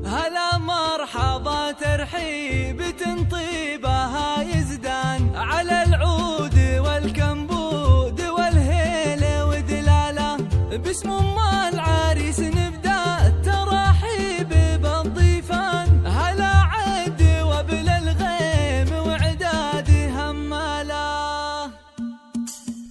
هلا مرحبا ترحيب تنطيبها يزدان على العود والكمبود والهيلة ودلالة باسم ام العريس نبدا التراحيب بالضيفان هلا عد وبل الغيم وعداد هماله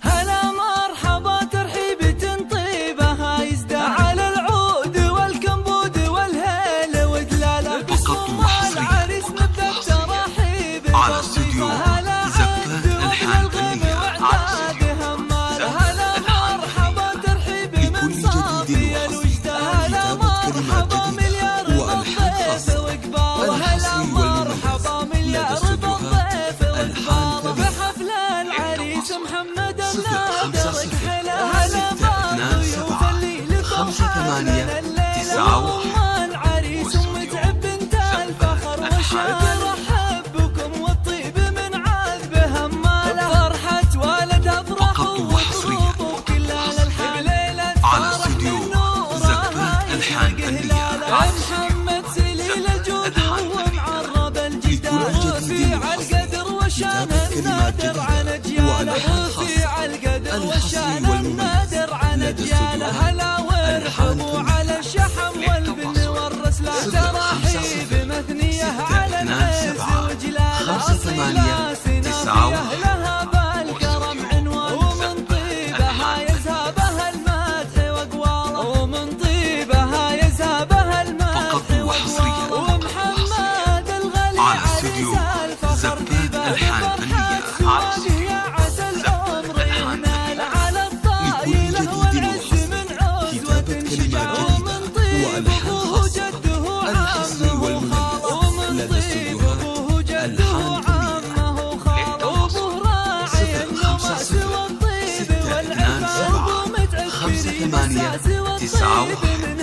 هلا مرحبا ترحيب تنطيبها يزدان على العود والكمبود والهيلة ودلالة باسم ام العريس نبدا التراحيب بالضيفان هلا عد وبل الغيم وعداد هماله هلا مرحبا ترحيب من صافي الوجدان هلا مرحبا مليار بالضيف وقباله هلا مرحبا مليار بالضيف وقباله بحفل العريس محمد النادر كحله هلا بالضيوف اللي فرحان الليل ام العريس متعب بنت الفخر والشان رحب بكم والطيب من عذب هماله فرحة والد افراح وطروب كلها للحال ليلة فرح من نورها محمد سليل جود ومعرب الجدار رفيع القدر وشان النادر عن اجياله رفيع القدر وشان النادر عن اجياله هلا وارحبوا على الشحم والبن والرسله تراحيب مثنيه على العز وجلاله اصيله سنافيه لها بالكرم عنوان ومن طيبها يذهبها المدح واقواله ومن طيبها يذهبها المدح واقواله ومحمد الغالي عريس الفخر في باب فرحة زواجه يا عسى العمر ينال على الطايله والعز من عزوة شجاع ومن طيب ابوه جده عمه وخاله ومن طيب ابوه جده عمه وخاله وابوه راعي النواس والطيب والعفاف ومتعب بالساس والطيب من